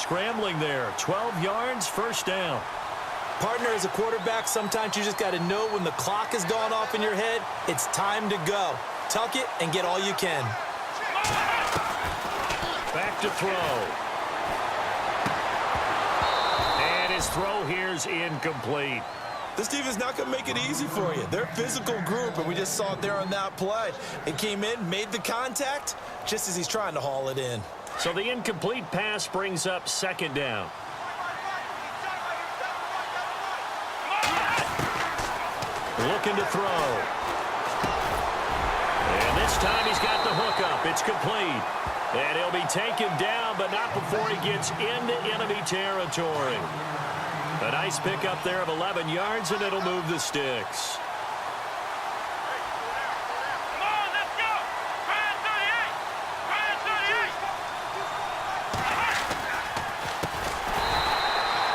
scrambling there. 12 yards, first down. Partner, as a quarterback, sometimes you just got to know when the clock has gone off in your head, it's time to go. Tuck it and get all you can. Back to throw. And his throw here's incomplete. This defense is not going to make it easy for you. They're a physical group, and we just saw it there on that play. It came in, made the contact, just as he's trying to haul it in. So the incomplete pass brings up second down. Looking to throw. And this time he's got the hook up. It's complete. And he'll be taken down, but not before he gets into enemy territory. A nice pickup there of 11 yards, and it'll move the sticks. Come on, let's go! Try 38! Try 38!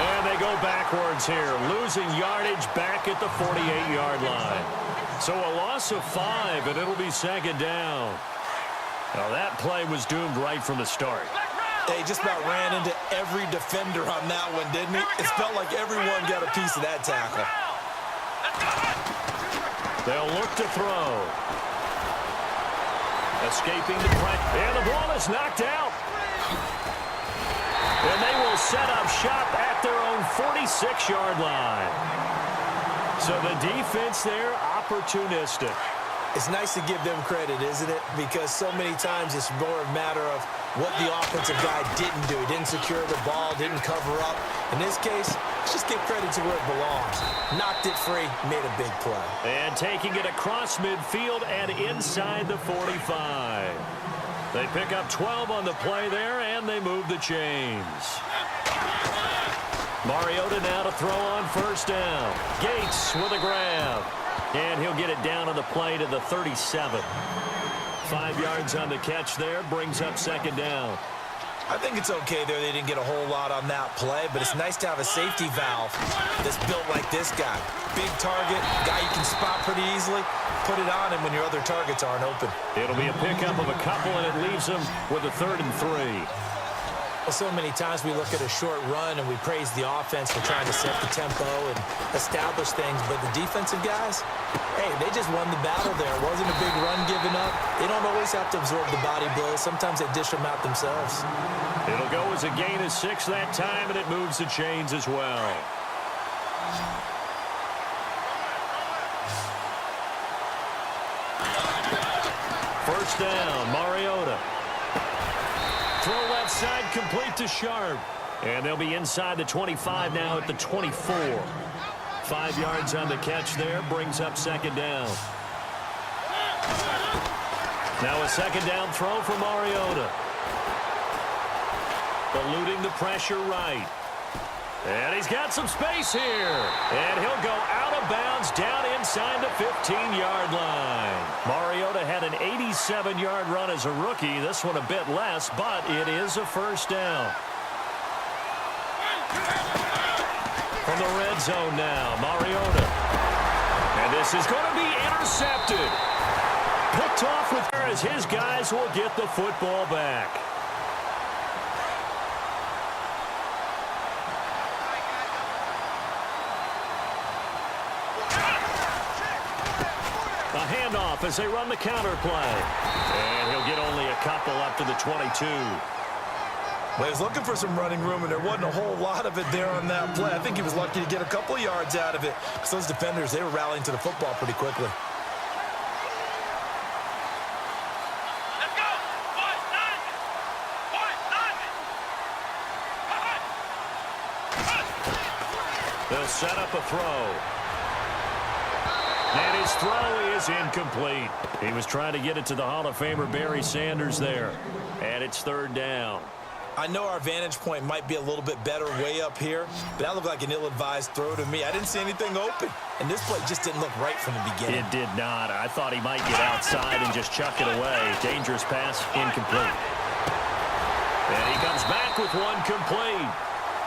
And they go backwards here, losing yardage back at the 48-yard line. So a loss of 5, and it'll be second down. Now that play was doomed right from the start. He just about ran into every defender on that one, didn't he? It felt like everyone got a piece of that tackle. They'll look to throw. Escaping the pressure. And the ball is knocked out. And they will set up shop at their own 46-yard line. So the defense there, opportunistic. It's nice to give them credit, isn't it? Because so many times it's more a matter of what the offensive guy didn't do. He didn't secure the ball, didn't cover up. In this case, let's just give credit to where it belongs. Knocked it free, made a big play. And taking it across midfield and inside the 45. They pick up 12 on the play there, and they move the chains. Mariota now to throw on first down. Gates with a grab. And he'll get it down on the play to the 37. 5 yards on the catch there, brings up second down. I think it's okay there. They didn't get a whole lot on that play, but it's nice to have a safety valve that's built like this guy. Big target, guy you can spot pretty easily. Put it on him when your other targets aren't open. It'll be a pickup of a couple, and it leaves him with a 3rd and 3. Well, so many times we look at a short run and we praise the offense for trying to set the tempo and establish things, but the defensive guys, hey, they just won the battle there. It wasn't a big run given up. They don't always have to absorb the body blows. Sometimes they dish them out themselves. It'll go as a gain of 6 that time, and it moves the chains as well. First down, Mariota. Throw left side, complete to Sharp. And they'll be inside the 25 now at the 24. 5 yards on the catch there, brings up second down. Now a second down throw for Mariota. Eluding the pressure right. And he's got some space here. And he'll go out of bounds down inside the 15-yard line. Mariota had an 87-yard run as a rookie. This one a bit less, but it is a first down. From the red zone now, Mariota. And this is going to be intercepted. Picked off with her as his guys will get the football back. A handoff as they run the counter play. And he'll get only a couple up to the 22. Well, he was looking for some running room, and there wasn't a whole lot of it there on that play. I think he was lucky to get a couple of yards out of it. Because those defenders, they were rallying to the football pretty quickly. Let's go! Boys, Donovan! Boys, Donovan! They'll set up a throw. And his throw is incomplete. He was trying to get it to the Hall of Famer Barry Sanders there. And it's third down. I know our vantage point might be a little bit better way up here, but that looked like an ill-advised throw to me. I didn't see anything open, and this play just didn't look right from the beginning. It did not. I thought he might get outside and just chuck it away. Dangerous pass, incomplete. And he comes back with one complete.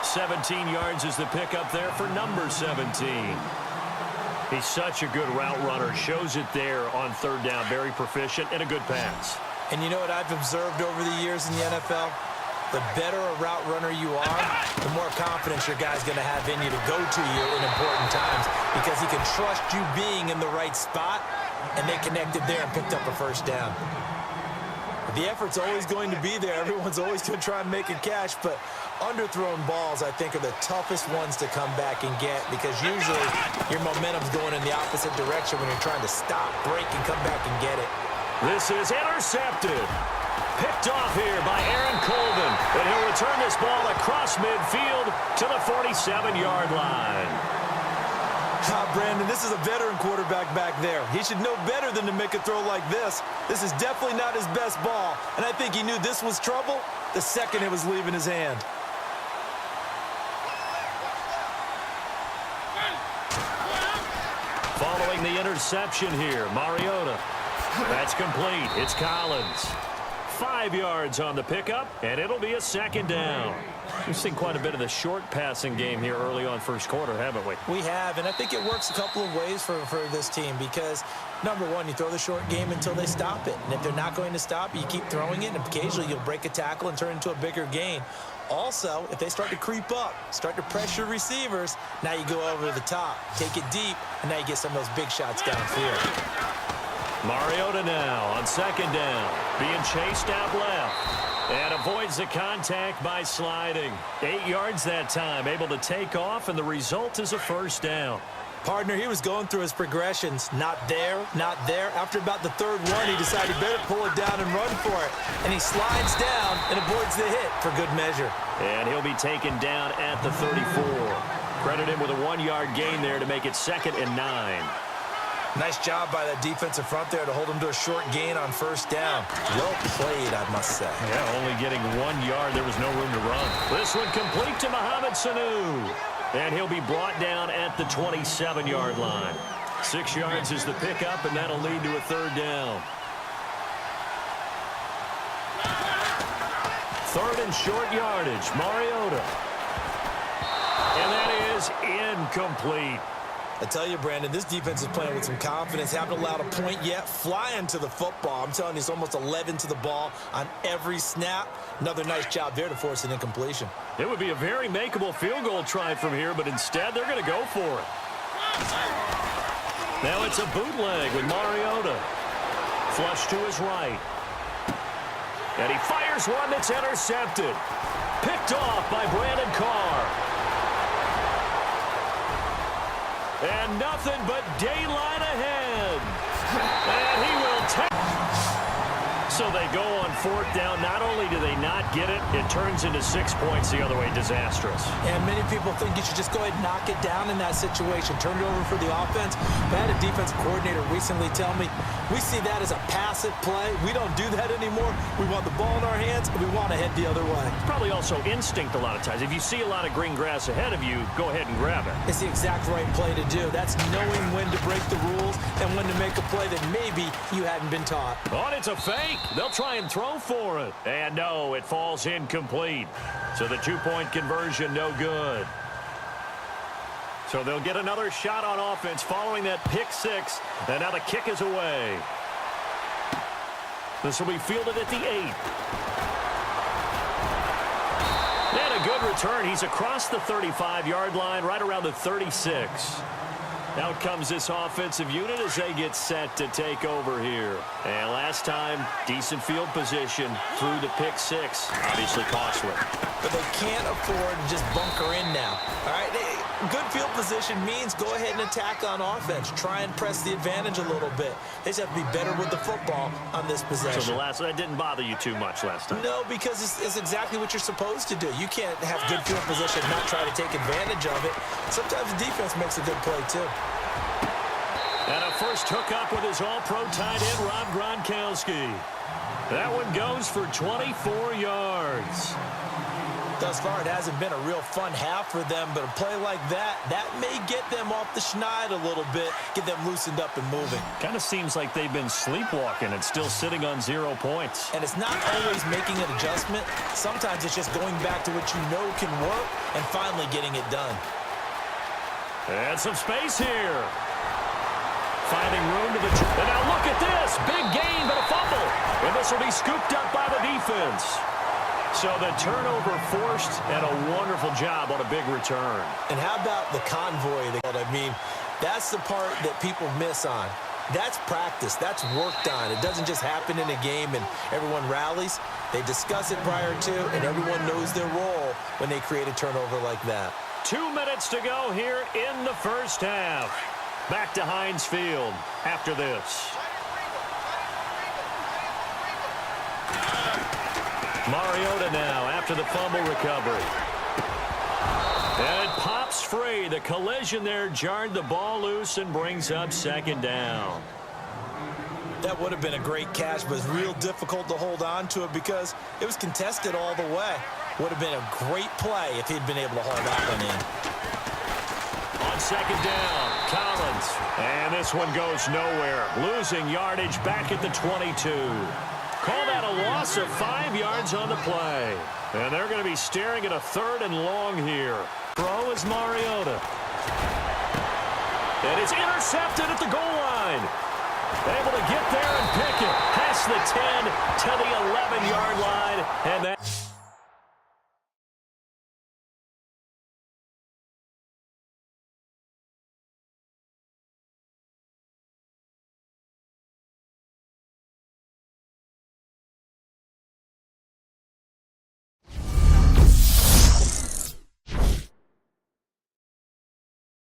17 yards is the pickup there for number 17. He's such a good route runner. Shows it there on third down. Very proficient and a good pass. And you know what I've observed over the years in the NFL? the better a route runner you are, the more confidence your guy's going to have in you to go to you in important times because he can trust you being in the right spot, and they connected there and picked up a first down. The effort's always going to be there. Everyone's always going to try and make a catch, but underthrown balls, I think, are the toughest ones to come back and get because usually your momentum's going in the opposite direction when you're trying to stop, break, and come back and get it. This is intercepted. Picked off here by Aaron Colvin, and he'll return this ball across midfield to the 47-yard line. Brandon, this is a veteran quarterback back there. He should know better than to make a throw like this. This is definitely not his best ball, and I think he knew this was trouble the second it was leaving his hand. Following the interception here, Mariota. That's complete. It's Collins. 5 yards on the pickup, and it'll be a second down. We've seen quite a bit of the short passing game here early on first quarter, haven't we? We have, and I think it works a couple of ways for this team because, number one, you throw the short game until they stop it. And if they're not going to stop, you keep throwing it, and occasionally you'll break a tackle and turn it into a bigger gain. Also, if they start to creep up, start to pressure receivers, now you go over the top, take it deep, and now you get some of those big shots downfield. Mariota now on second down, being chased out left, and avoids the contact by sliding. 8 yards that time, able to take off, and the result is a first down. Partner, he was going through his progressions. Not there, not there. After about the third one, he decided he better pull it down and run for it. And he slides down and avoids the hit for good measure. And he'll be taken down at the 34. Credit him with a 1-yard gain there to make it 2nd and 9. Nice job by that defensive front there to hold him to a short gain on first down. Well played, I must say. Yeah, only getting 1 yard. There was no room to run. This one complete to Mohamed Sanu. And he'll be brought down at the 27-yard line. 6 yards is the pickup, and that'll lead to a third down. Third and short yardage, Mariota. And that is incomplete. I tell you, Brandon, this defense is playing with some confidence. Haven't allowed a point yet. Flying to the football. I'm telling you, it's almost 11 to the ball on every snap. Another nice job there to force an incompletion. It would be a very makeable field goal try from here, but instead they're going to go for it. Now it's a bootleg with Mariota. Flush to his right. And he fires one that's intercepted. Picked off by Brandon Carr. And nothing but daylight ahead. And he will take. So they go on fourth down. Not only do they not get it, it turns into 6 points the other way. Disastrous. And many people think you should just go ahead and knock it down in that situation. Turn it over for the offense. But I had a defensive coordinator recently tell me, we see that as a passive play. We don't do that anymore. We want the ball in our hands, and we want to head the other way. It's probably also instinct a lot of times. If you see a lot of green grass ahead of you, go ahead and grab it. It's the exact right play to do. That's knowing when to break the rules and when to make a play that maybe you hadn't been taught. Oh, and it's a fake. They'll try and throw for it. And no, it falls incomplete. So the 2-point conversion, no good. So they'll get another shot on offense following that pick six. And now the kick is away. This will be fielded at the 8. And a good return. He's across the 35-yard line, right around the 36. Out comes this offensive unit as they get set to take over here. And last time, decent field position through the pick six. Obviously costly. But they can't afford to just bunker in now. All right, good field position means go ahead and attack on offense. Try and press the advantage a little bit. They just have to be better with the football on this possession. So that didn't bother you too much last time? No, because it's exactly what you're supposed to do. You can't have good field position and not try to take advantage of it. Sometimes the defense makes a good play, too. And a first hookup with his all-pro tight end, Rob Gronkowski. That one goes for 24 yards. Thus far, it hasn't been a real fun half for them, but a play like that may get them off the schneid a little bit, get them loosened up and moving. Kind of seems like they've been sleepwalking and still sitting on 0 points. And it's not always making an adjustment. Sometimes it's just going back to what you know can work and finally getting it done. And some space here. Finding room to the... And now look at this. Big gain, but a fumble. And this will be scooped up by the defense. So the turnover forced and a wonderful job on a big return. And how about the convoy? I mean, that's the part that people miss on. That's practice. That's worked on. It doesn't just happen in a game and everyone rallies. They discuss it prior to, and everyone knows their role when they create a turnover like that. 2 minutes to go here in the first half. Back to Heinz Field after this. Mariota now after the fumble recovery. And it pops free. The collision there jarred the ball loose and brings up second down. That would have been a great catch, but it's real difficult to hold on to it because it was contested all the way. Would have been a great play if he'd been able to haul that one in. On second down, Collins. And this one goes nowhere. Losing yardage back at the 22. Call that a loss of 5 yards on the play. And they're going to be staring at a 3rd and long here. Throw is Mariota. And it's intercepted at the goal line. Able to get there and pick it past the 10 to the 11-yard line. And that...